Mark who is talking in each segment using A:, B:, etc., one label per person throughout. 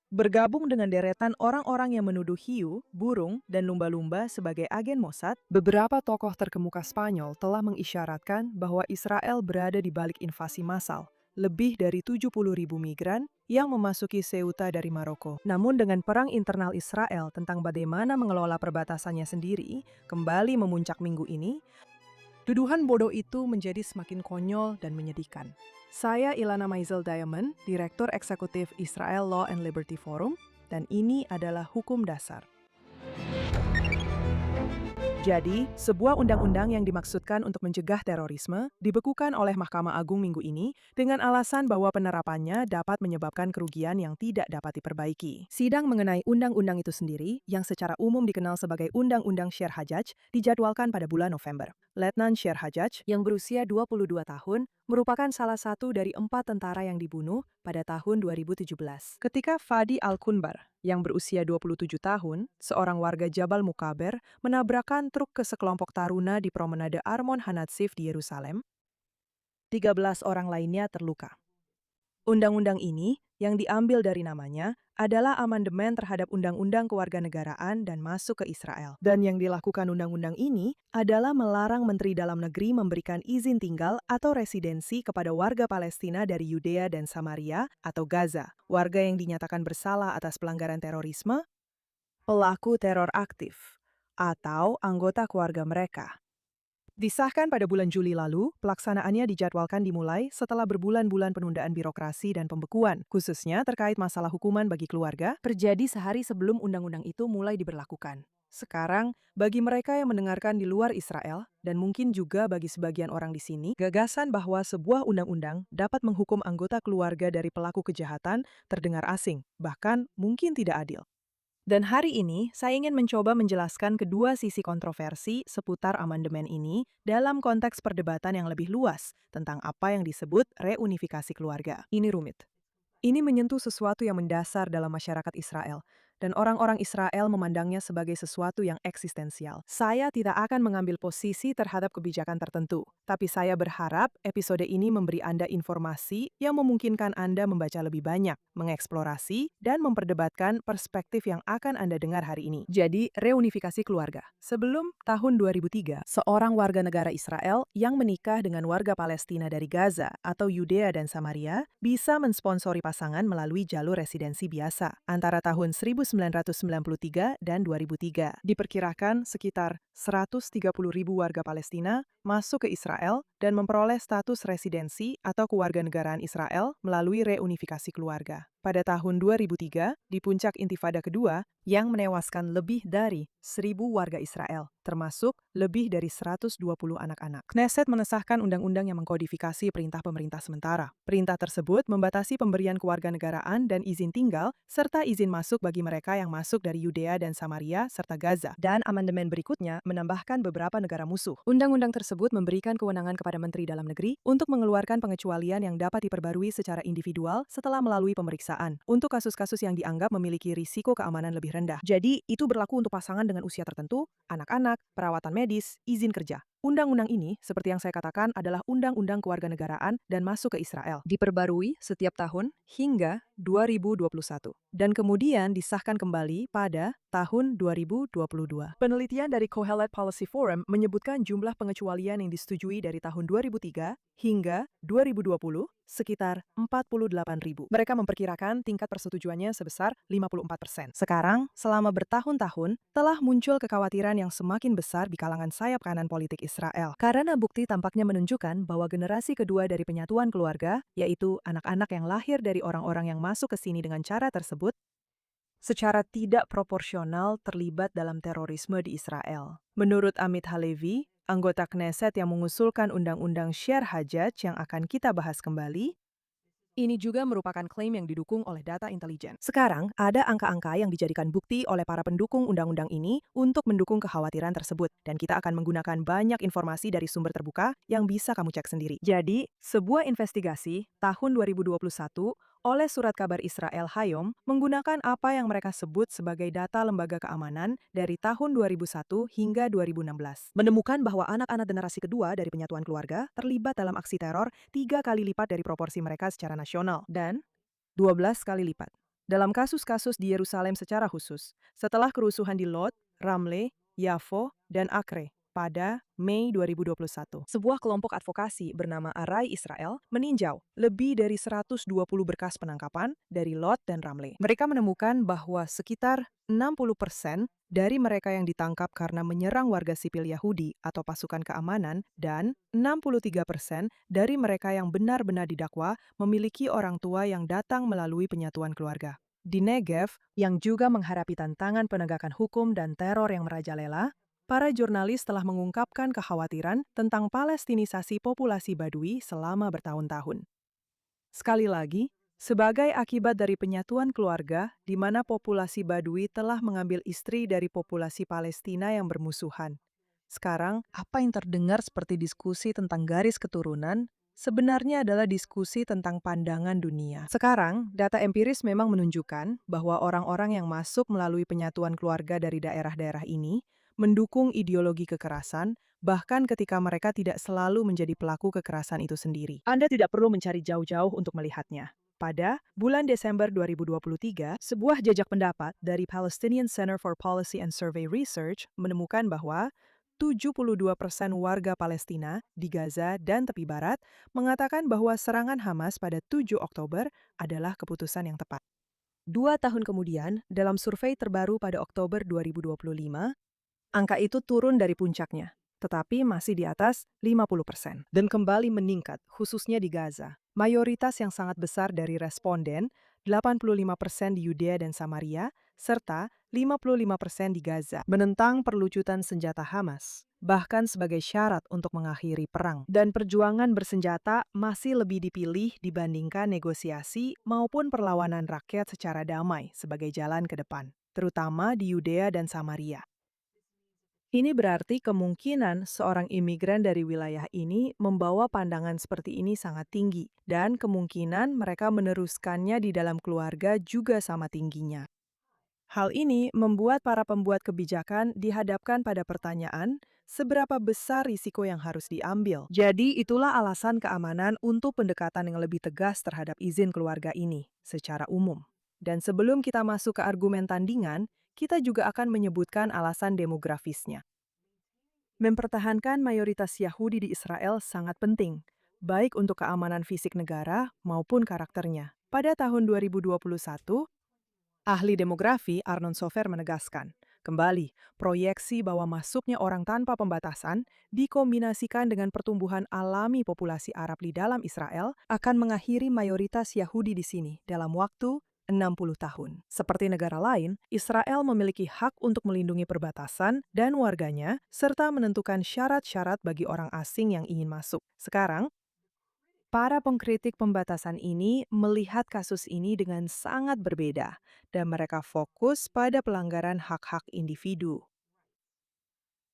A: Bergabung dengan deretan orang-orang yang menuduh hiu, burung, dan lumba-lumba sebagai agen Mossad, beberapa tokoh terkemuka Spanyol telah mengisyaratkan bahwa Israel berada di balik invasi massal, lebih dari 70.000 migran yang memasuki Ceuta dari Maroko. Namun dengan perang internal Israel tentang bagaimana mengelola perbatasannya sendiri, kembali memuncak minggu ini, tuduhan bodoh itu menjadi semakin konyol dan menyedihkan. Saya Ilana Maisel Diamond, Direktur Eksekutif Israel Law and Liberty Forum, dan ini adalah hukum dasar. Jadi, sebuah undang-undang yang dimaksudkan untuk mencegah terorisme dibekukan oleh Mahkamah Agung minggu ini dengan alasan bahwa penerapannya dapat menyebabkan kerugian yang tidak dapat diperbaiki. Sidang mengenai undang-undang itu sendiri, yang secara umum dikenal sebagai Undang-Undang Sher Hajjaj, dijadwalkan pada bulan November. Letnan Sher Hajjaj, yang berusia 22 tahun, merupakan salah satu dari 4 tentara yang dibunuh pada tahun 2017. Ketika Fadi Al-Kunbar, yang berusia 27 tahun, seorang warga Jabal Mukaber, menabrakkan truk ke sekelompok taruna di promenade Armon Hanatsif di Yerusalem, 13 orang lainnya terluka. Undang-undang ini, yang diambil dari namanya, adalah amandemen terhadap Undang-Undang Kewarganegaraan dan masuk ke Israel. Dan yang dilakukan undang-undang ini adalah melarang Menteri Dalam Negeri memberikan izin tinggal atau residensi kepada warga Palestina dari Yudea dan Samaria atau Gaza, warga yang dinyatakan bersalah atas pelanggaran terorisme, pelaku teror aktif, atau anggota keluarga mereka. Disahkan pada bulan Juli lalu, pelaksanaannya dijadwalkan dimulai setelah berbulan-bulan penundaan birokrasi dan pembekuan, khususnya terkait masalah hukuman bagi keluarga, terjadi sehari sebelum undang-undang itu mulai diberlakukan. Sekarang, bagi mereka yang mendengarkan di luar Israel, dan mungkin juga bagi sebagian orang di sini, gagasan bahwa sebuah undang-undang dapat menghukum anggota keluarga dari pelaku kejahatan terdengar asing, bahkan mungkin tidak adil. Dan hari ini, saya ingin mencoba menjelaskan kedua sisi kontroversi seputar amandemen ini dalam konteks perdebatan yang lebih luas tentang apa yang disebut reunifikasi keluarga. Ini rumit. Ini menyentuh sesuatu yang mendasar dalam masyarakat Israel, dan orang-orang Israel memandangnya sebagai sesuatu yang eksistensial. Saya tidak akan mengambil posisi terhadap kebijakan tertentu, tapi saya berharap episode ini memberi Anda informasi yang memungkinkan Anda membaca lebih banyak, mengeksplorasi, dan memperdebatkan perspektif yang akan Anda dengar hari ini. Jadi, reunifikasi keluarga. Sebelum tahun 2003, seorang warga negara Israel yang menikah dengan warga Palestina dari Gaza atau Yudea dan Samaria bisa mensponsori pasangan melalui jalur residensi biasa antara tahun 1993 dan 2003. Diperkirakan sekitar 130.000 warga Palestina masuk ke Israel dan memperoleh status residensi atau kewarganegaraan Israel melalui reunifikasi keluarga. Pada tahun 2003, di puncak Intifada kedua, yang menewaskan lebih dari 1.000 warga Israel, termasuk lebih dari 120 anak-anak. Knesset mengesahkan undang-undang yang mengkodifikasi perintah pemerintah sementara. Perintah tersebut membatasi pemberian kewarganegaraan dan izin tinggal, serta izin masuk bagi mereka yang masuk dari Yudea dan Samaria serta Gaza. Dan amandemen berikutnya menambahkan beberapa negara musuh. Undang-undang tersebut memberikan kewenangan kepada Menteri Dalam Negeri untuk mengeluarkan pengecualian yang dapat diperbarui secara individual setelah melalui pemeriksaan, untuk kasus-kasus yang dianggap memiliki risiko keamanan lebih rendah. Jadi, itu berlaku untuk pasangan dengan usia tertentu, anak-anak, perawatan medis, izin kerja. Undang-undang ini, seperti yang saya katakan, adalah Undang-Undang Kewarganegaraan dan masuk ke Israel. Diperbarui setiap tahun hingga 2021. Dan kemudian disahkan kembali pada tahun 2022. Penelitian dari Kohelet Policy Forum menyebutkan jumlah pengecualian yang disetujui dari tahun 2003 hingga 2020 sekitar 48.000. Mereka memperkirakan tingkat persetujuannya sebesar 54%. Sekarang, selama bertahun-tahun, telah muncul kekhawatiran yang semakin besar di kalangan sayap kanan politik Israel. Karena bukti tampaknya menunjukkan bahwa generasi kedua dari penyatuan keluarga, yaitu anak-anak yang lahir dari orang-orang yang masuk ke sini dengan cara tersebut, secara tidak proporsional terlibat dalam terorisme di Israel. Menurut Amit Halevi, anggota Knesset yang mengusulkan Undang-Undang Sher Hajjaj yang akan kita bahas kembali, ini juga merupakan klaim yang didukung oleh data intelijen. Sekarang, ada angka-angka yang dijadikan bukti oleh para pendukung undang-undang ini untuk mendukung kekhawatiran tersebut, dan kita akan menggunakan banyak informasi dari sumber terbuka yang bisa kamu cek sendiri. Jadi, sebuah investigasi tahun 2021 oleh Surat Kabar Israel Hayom menggunakan apa yang mereka sebut sebagai data lembaga keamanan dari tahun 2001 hingga 2016. Menemukan bahwa anak-anak generasi kedua dari penyatuan keluarga terlibat dalam aksi teror 3 kali lipat dari proporsi mereka secara nasional dan 12 kali lipat dalam kasus-kasus di Yerusalem secara khusus, setelah kerusuhan di Lod, Ramle, Yafo, dan Acre pada Mei 2021. Sebuah kelompok advokasi bernama Arai Israel meninjau lebih dari 120 berkas penangkapan dari Lod dan Ramle. Mereka menemukan bahwa sekitar 60% dari mereka yang ditangkap karena menyerang warga sipil Yahudi atau pasukan keamanan dan 63% dari mereka yang benar-benar didakwa memiliki orang tua yang datang melalui penyatuan keluarga. Di Negev, yang juga menghadapi tantangan penegakan hukum dan teror yang merajalela, para jurnalis telah mengungkapkan kekhawatiran tentang palestinisasi populasi Badui selama bertahun-tahun. Sekali lagi, sebagai akibat dari penyatuan keluarga di mana populasi Badui telah mengambil istri dari populasi Palestina yang bermusuhan. Sekarang, apa yang terdengar seperti diskusi tentang garis keturunan sebenarnya adalah diskusi tentang pandangan dunia. Sekarang, data empiris memang menunjukkan bahwa orang-orang yang masuk melalui penyatuan keluarga dari daerah-daerah ini mendukung ideologi kekerasan, bahkan ketika mereka tidak selalu menjadi pelaku kekerasan itu sendiri. Anda tidak perlu mencari jauh-jauh untuk melihatnya. Pada bulan Desember 2023, sebuah jejak pendapat dari Palestinian Center for Policy and Survey Research menemukan bahwa 72% warga Palestina di Gaza dan tepi barat mengatakan bahwa serangan Hamas pada 7 Oktober adalah keputusan yang tepat. 2 tahun kemudian, dalam survei terbaru pada Oktober 2025, angka itu turun dari puncaknya, tetapi masih di atas 50% dan kembali meningkat, khususnya di Gaza. Mayoritas yang sangat besar dari responden, 85% di Yudea dan Samaria, serta 55% di Gaza, menentang perlucutan senjata Hamas, bahkan sebagai syarat untuk mengakhiri perang. Dan perjuangan bersenjata masih lebih dipilih dibandingkan negosiasi maupun perlawanan rakyat secara damai sebagai jalan ke depan, terutama di Yudea dan Samaria. Ini berarti kemungkinan seorang imigran dari wilayah ini membawa pandangan seperti ini sangat tinggi, dan kemungkinan mereka meneruskannya di dalam keluarga juga sama tingginya. Hal ini membuat para pembuat kebijakan dihadapkan pada pertanyaan, seberapa besar risiko yang harus diambil? Jadi itulah alasan keamanan untuk pendekatan yang lebih tegas terhadap izin keluarga ini, secara umum. Dan sebelum kita masuk ke argumen tandingan, kita juga akan menyebutkan alasan demografisnya. Mempertahankan mayoritas Yahudi di Israel sangat penting, baik untuk keamanan fisik negara maupun karakternya. Pada tahun 2021, ahli demografi Arnon Sofer menegaskan, kembali, proyeksi bahwa masuknya orang tanpa pembatasan dikombinasikan dengan pertumbuhan alami populasi Arab di dalam Israel akan mengakhiri mayoritas Yahudi di sini dalam waktu 60 tahun. Seperti negara lain, Israel memiliki hak untuk melindungi perbatasan dan warganya, serta menentukan syarat-syarat bagi orang asing yang ingin masuk. Sekarang, para pengkritik pembatasan ini melihat kasus ini dengan sangat berbeda, dan mereka fokus pada pelanggaran hak-hak individu.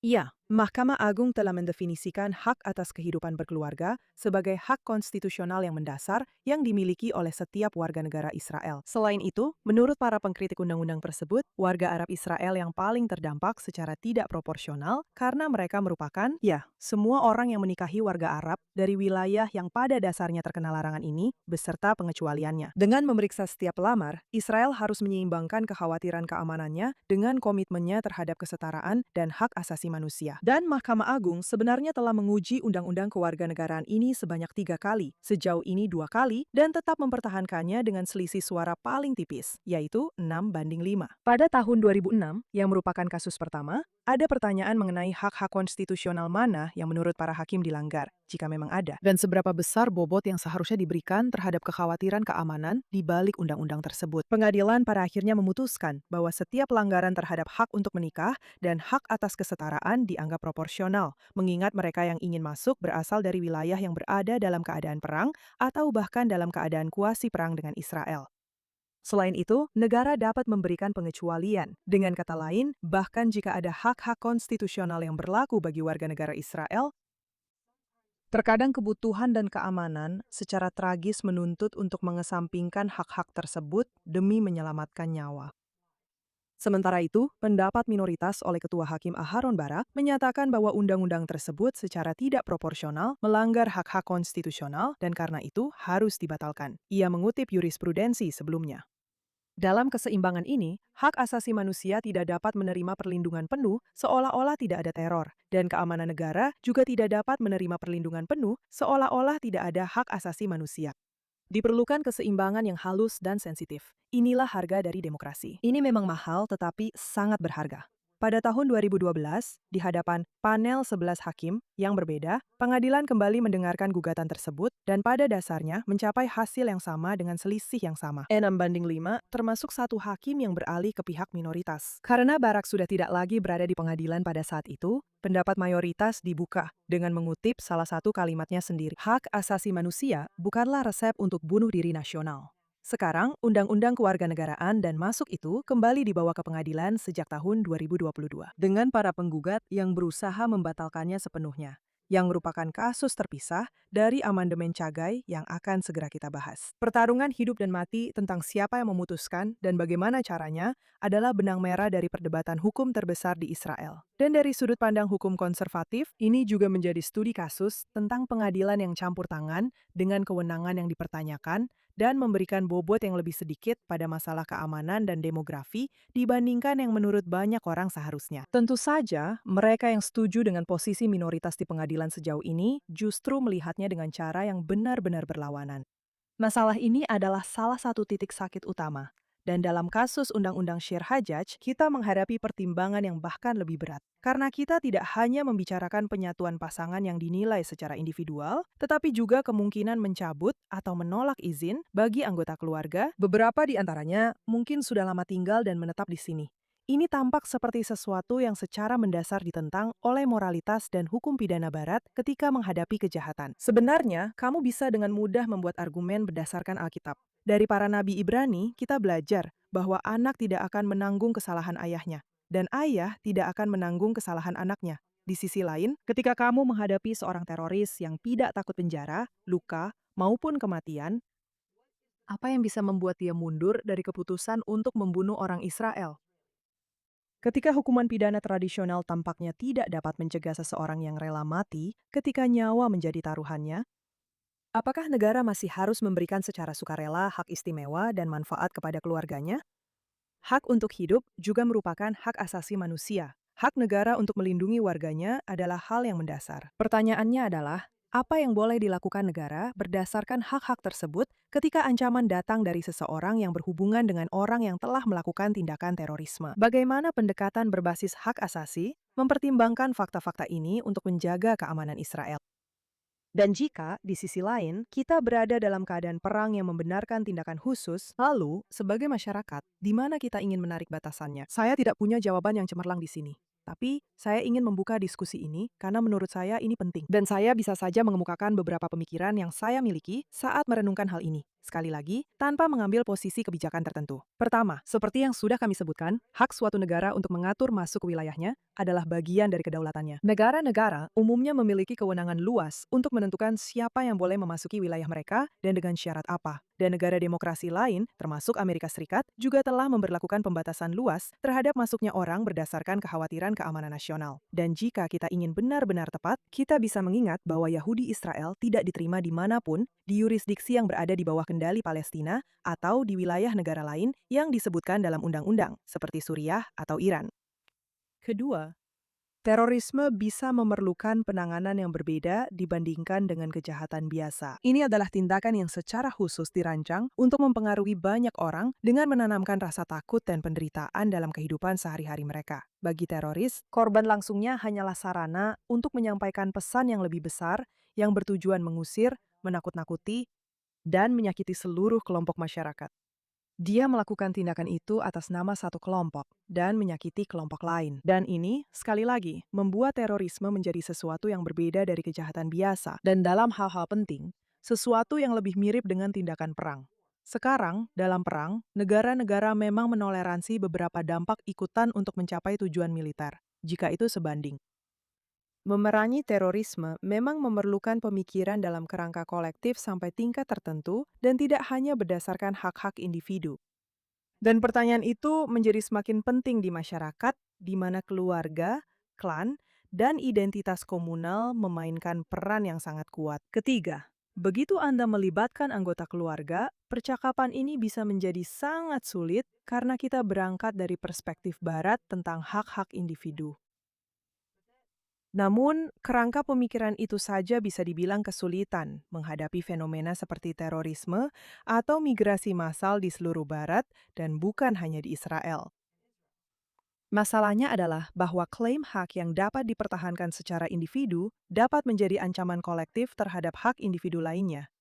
A: Ya, Mahkamah Agung telah mendefinisikan hak atas kehidupan berkeluarga sebagai hak konstitusional yang mendasar yang dimiliki oleh setiap warga negara Israel. Selain itu, menurut para pengkritik undang-undang tersebut, warga Arab Israel yang paling terdampak secara tidak proporsional karena mereka merupakan, semua orang yang menikahi warga Arab dari wilayah yang pada dasarnya terkena larangan ini, beserta pengecualiannya. Dengan memeriksa setiap pelamar, Israel harus menyeimbangkan kekhawatiran keamanannya dengan komitmennya terhadap kesetaraan dan hak asasi manusia. Dan Mahkamah Agung sebenarnya telah menguji undang-undang kewarganegaraan ini sebanyak 3 kali, sejauh ini 2 kali, dan tetap mempertahankannya dengan selisih suara paling tipis, yaitu 6-5. Pada tahun 2006, yang merupakan kasus pertama, ada pertanyaan mengenai hak-hak konstitusional mana yang menurut para hakim dilanggar, jika memang ada, dan seberapa besar bobot yang seharusnya diberikan terhadap kekhawatiran keamanan di balik undang-undang tersebut. Pengadilan pada akhirnya memutuskan bahwa setiap pelanggaran terhadap hak untuk menikah dan hak atas kesetaraan dianggap proporsional, mengingat mereka yang ingin masuk berasal dari wilayah yang berada dalam keadaan perang atau bahkan dalam keadaan kuasi perang dengan Israel. Selain itu, negara dapat memberikan pengecualian. Dengan kata lain, bahkan jika ada hak-hak konstitusional yang berlaku bagi warga negara Israel, terkadang kebutuhan dan keamanan secara tragis menuntut untuk mengesampingkan hak-hak tersebut demi menyelamatkan nyawa. Sementara itu, pendapat minoritas oleh Ketua Hakim Aharon Barak menyatakan bahwa undang-undang tersebut secara tidak proporsional melanggar hak-hak konstitusional dan karena itu harus dibatalkan. Ia mengutip jurisprudensi sebelumnya. Dalam keseimbangan ini, hak asasi manusia tidak dapat menerima perlindungan penuh seolah-olah tidak ada teror, dan keamanan negara juga tidak dapat menerima perlindungan penuh seolah-olah tidak ada hak asasi manusia. Diperlukan keseimbangan yang halus dan sensitif. Inilah harga dari demokrasi. Ini memang mahal tetapi sangat berharga. Pada tahun 2012, di hadapan panel 11 hakim yang berbeda, pengadilan kembali mendengarkan gugatan tersebut dan pada dasarnya mencapai hasil yang sama dengan selisih yang sama. 6-5, termasuk satu hakim yang beralih ke pihak minoritas. Karena Barak sudah tidak lagi berada di pengadilan pada saat itu, pendapat mayoritas dibuka dengan mengutip salah satu kalimatnya sendiri. Hak asasi manusia bukanlah resep untuk bunuh diri nasional. Sekarang, Undang-Undang Kewarganegaraan dan Masuk itu kembali dibawa ke pengadilan sejak tahun 2022. Dengan para penggugat yang berusaha membatalkannya sepenuhnya, yang merupakan kasus terpisah dari amandemen Cagai yang akan segera kita bahas. Pertarungan hidup dan mati tentang siapa yang memutuskan dan bagaimana caranya adalah benang merah dari perdebatan hukum terbesar di Israel. Dan dari sudut pandang hukum konservatif, ini juga menjadi studi kasus tentang pengadilan yang campur tangan dengan kewenangan yang dipertanyakan dan memberikan bobot yang lebih sedikit pada masalah keamanan dan demografi dibandingkan yang menurut banyak orang seharusnya. Tentu saja, mereka yang setuju dengan posisi minoritas di pengadilan sejauh ini justru melihatnya dengan cara yang benar-benar berlawanan. Masalah ini adalah salah satu titik sakit utama. Dan dalam kasus Undang-Undang Syir Hajjaj, kita menghadapi pertimbangan yang bahkan lebih berat. Karena kita tidak hanya membicarakan penyatuan pasangan yang dinilai secara individual, tetapi juga kemungkinan mencabut atau menolak izin bagi anggota keluarga, beberapa di antaranya mungkin sudah lama tinggal dan menetap di sini. Ini tampak seperti sesuatu yang secara mendasar ditentang oleh moralitas dan hukum pidana barat ketika menghadapi kejahatan. Sebenarnya, kamu bisa dengan mudah membuat argumen berdasarkan Alkitab. Dari para nabi Ibrani, kita belajar bahwa anak tidak akan menanggung kesalahan ayahnya, dan ayah tidak akan menanggung kesalahan anaknya. Di sisi lain, ketika kamu menghadapi seorang teroris yang tidak takut penjara, luka, maupun kematian, apa yang bisa membuat dia mundur dari keputusan untuk membunuh orang Israel? Ketika hukuman pidana tradisional tampaknya tidak dapat mencegah seseorang yang rela mati ketika nyawa menjadi taruhannya, apakah negara masih harus memberikan secara sukarela hak istimewa dan manfaat kepada keluarganya? Hak untuk hidup juga merupakan hak asasi manusia. Hak negara untuk melindungi warganya adalah hal yang mendasar. Pertanyaannya adalah, apa yang boleh dilakukan negara berdasarkan hak-hak tersebut ketika ancaman datang dari seseorang yang berhubungan dengan orang yang telah melakukan tindakan terorisme? Bagaimana pendekatan berbasis hak asasi mempertimbangkan fakta-fakta ini untuk menjaga keamanan Israel? Dan jika, di sisi lain, kita berada dalam keadaan perang yang membenarkan tindakan khusus, lalu, sebagai masyarakat, di mana kita ingin menarik batasannya? Saya tidak punya jawaban yang cemerlang di sini. Tapi, saya ingin membuka diskusi ini karena menurut saya ini penting. Dan saya bisa saja mengemukakan beberapa pemikiran yang saya miliki saat merenungkan hal ini. Sekali lagi, tanpa mengambil posisi kebijakan tertentu. Pertama, seperti yang sudah kami sebutkan, hak suatu negara untuk mengatur masuk ke wilayahnya adalah bagian dari kedaulatannya. Negara-negara umumnya memiliki kewenangan luas untuk menentukan siapa yang boleh memasuki wilayah mereka dan dengan syarat apa. Dan negara demokrasi lain, termasuk Amerika Serikat, juga telah memberlakukan pembatasan luas terhadap masuknya orang berdasarkan kekhawatiran keamanan nasional. Dan jika kita ingin benar-benar tepat, kita bisa mengingat bahwa Yahudi Israel tidak diterima dimanapun di yurisdiksi yang berada di bawah kendali Palestina atau di wilayah negara lain yang disebutkan dalam undang-undang, seperti Suriah atau Iran. Kedua, terorisme bisa memerlukan penanganan yang berbeda dibandingkan dengan kejahatan biasa. Ini adalah tindakan yang secara khusus dirancang untuk mempengaruhi banyak orang dengan menanamkan rasa takut dan penderitaan dalam kehidupan sehari-hari mereka. Bagi teroris, korban langsungnya hanyalah sarana untuk menyampaikan pesan yang lebih besar yang bertujuan mengusir, menakut-nakuti, dan menyakiti seluruh kelompok masyarakat. Dia melakukan tindakan itu atas nama satu kelompok dan menyakiti kelompok lain. Dan ini, sekali lagi, membuat terorisme menjadi sesuatu yang berbeda dari kejahatan biasa dan dalam hal-hal penting, sesuatu yang lebih mirip dengan tindakan perang. Sekarang, dalam perang, negara-negara memang menoleransi beberapa dampak ikutan untuk mencapai tujuan militer, jika itu sebanding. Memerangi terorisme memang memerlukan pemikiran dalam kerangka kolektif sampai tingkat tertentu dan tidak hanya berdasarkan hak-hak individu. Dan pertanyaan itu menjadi semakin penting di masyarakat, di mana keluarga, klan, dan identitas komunal memainkan peran yang sangat kuat. Ketiga, Begitu Anda melibatkan anggota keluarga, percakapan ini bisa menjadi sangat sulit karena kita berangkat dari perspektif Barat tentang hak-hak individu. Namun, kerangka pemikiran itu saja bisa dibilang kesulitan menghadapi fenomena seperti terorisme atau migrasi massal di seluruh Barat dan bukan hanya di Israel. Masalahnya adalah bahwa klaim hak yang dapat dipertahankan secara individu dapat menjadi ancaman kolektif terhadap hak individu lainnya.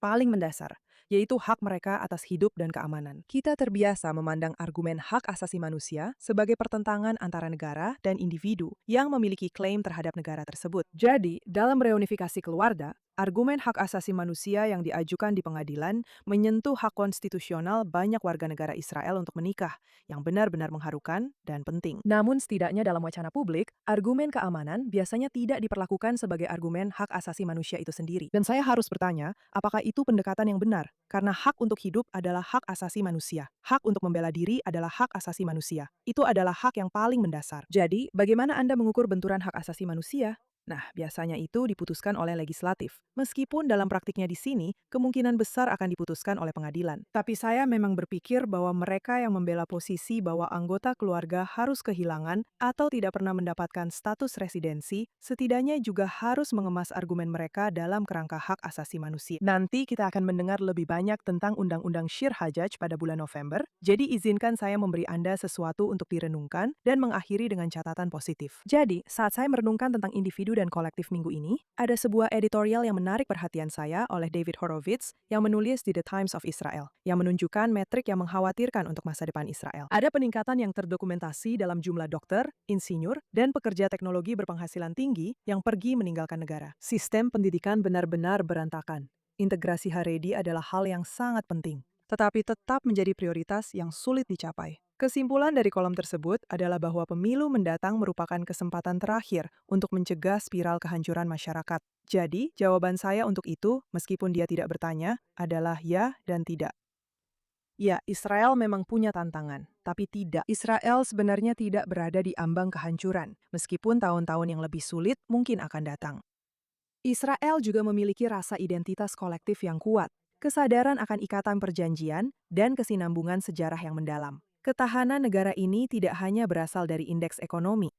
A: Paling mendasar, yaitu hak mereka atas hidup dan keamanan. Kita terbiasa memandang argumen hak asasi manusia sebagai pertentangan antara negara dan individu yang memiliki klaim terhadap negara tersebut. Jadi, dalam reunifikasi keluarga, argumen hak asasi manusia yang diajukan di pengadilan menyentuh hak konstitusional banyak warga negara Israel untuk menikah, yang benar-benar mengharukan dan penting. Namun setidaknya dalam wacana publik, argumen keamanan biasanya tidak diperlakukan sebagai argumen hak asasi manusia itu sendiri. Dan saya harus bertanya, apakah itu pendekatan yang benar? Karena hak untuk hidup adalah hak asasi manusia. Hak untuk membela diri adalah hak asasi manusia. Itu adalah hak yang paling mendasar. Jadi, bagaimana Anda mengukur benturan hak asasi manusia? Nah, biasanya itu diputuskan oleh legislatif. Meskipun dalam praktiknya di sini, kemungkinan besar akan diputuskan oleh pengadilan. Tapi saya memang berpikir bahwa mereka yang membela posisi bahwa anggota keluarga harus kehilangan atau tidak pernah mendapatkan status residensi, setidaknya juga harus mengemas argumen mereka dalam kerangka hak asasi manusia. Nanti kita akan mendengar lebih banyak tentang Undang-Undang Shir Hajj pada bulan November, jadi izinkan saya memberi Anda sesuatu untuk direnungkan dan mengakhiri dengan catatan positif. Jadi, saat saya merenungkan tentang individu dan kolektif minggu ini, ada sebuah editorial yang menarik perhatian saya oleh David Horowitz yang menulis di The Times of Israel, yang menunjukkan metrik yang mengkhawatirkan untuk masa depan Israel. Ada peningkatan yang terdokumentasi dalam jumlah dokter, insinyur, dan pekerja teknologi berpenghasilan tinggi yang pergi meninggalkan negara. Sistem pendidikan benar-benar berantakan. Integrasi Haredi adalah hal yang sangat penting, tetapi tetap menjadi prioritas yang sulit dicapai. Kesimpulan dari kolom tersebut adalah bahwa pemilu mendatang merupakan kesempatan terakhir untuk mencegah spiral kehancuran masyarakat. Jadi, jawaban saya untuk itu, meskipun dia tidak bertanya, adalah ya dan tidak. Ya, Israel memang punya tantangan, tapi tidak. Israel sebenarnya tidak berada di ambang kehancuran, meskipun tahun-tahun yang lebih sulit mungkin akan datang. Israel juga memiliki rasa identitas kolektif yang kuat, kesadaran akan ikatan perjanjian, dan kesinambungan sejarah yang mendalam. Ketahanan negara ini tidak hanya berasal dari indeks ekonomi.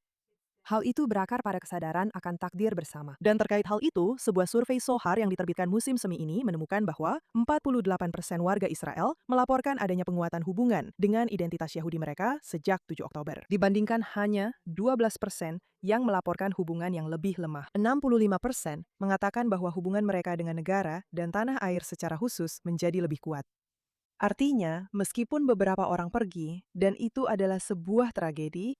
A: Hal itu berakar pada kesadaran akan takdir bersama. Dan terkait hal itu, sebuah survei Sohar yang diterbitkan musim semi ini menemukan bahwa 48% warga Israel melaporkan adanya penguatan hubungan dengan identitas Yahudi mereka sejak 7 Oktober. Dibandingkan hanya 12% yang melaporkan hubungan yang lebih lemah. 65% mengatakan bahwa hubungan mereka dengan negara dan tanah air secara khusus menjadi lebih kuat. Artinya, meskipun beberapa orang pergi, dan itu adalah sebuah tragedi,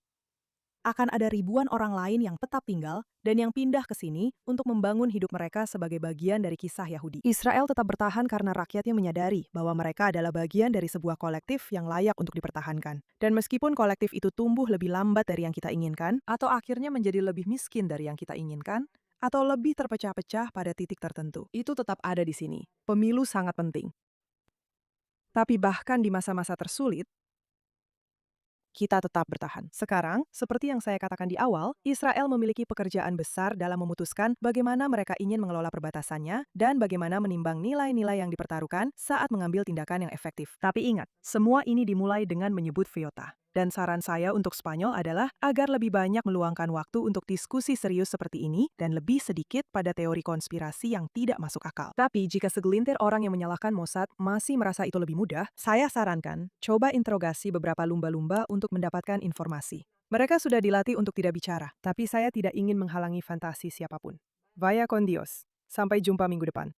A: akan ada ribuan orang lain yang tetap tinggal dan yang pindah ke sini untuk membangun hidup mereka sebagai bagian dari kisah Yahudi. Israel tetap bertahan karena rakyatnya menyadari bahwa mereka adalah bagian dari sebuah kolektif yang layak untuk dipertahankan. Dan meskipun kolektif itu tumbuh lebih lambat dari yang kita inginkan, atau akhirnya menjadi lebih miskin dari yang kita inginkan, atau lebih terpecah-pecah pada titik tertentu, itu tetap ada di sini. Pemilu sangat penting. Tapi bahkan di masa-masa tersulit, kita tetap bertahan. Sekarang, seperti yang saya katakan di awal, Israel memiliki pekerjaan besar dalam memutuskan bagaimana mereka ingin mengelola perbatasannya dan bagaimana menimbang nilai-nilai yang dipertaruhkan saat mengambil tindakan yang efektif. Tapi ingat, semua ini dimulai dengan menyebut Viyota. Dan saran saya untuk Spanyol adalah agar lebih banyak meluangkan waktu untuk diskusi serius seperti ini dan lebih sedikit pada teori konspirasi yang tidak masuk akal. Tapi jika segelintir orang yang menyalahkan Mossad masih merasa itu lebih mudah, saya sarankan coba interogasi beberapa lumba-lumba untuk mendapatkan informasi. Mereka sudah dilatih untuk tidak bicara, tapi saya tidak ingin menghalangi fantasi siapapun. Vaya con Dios. Sampai jumpa minggu depan.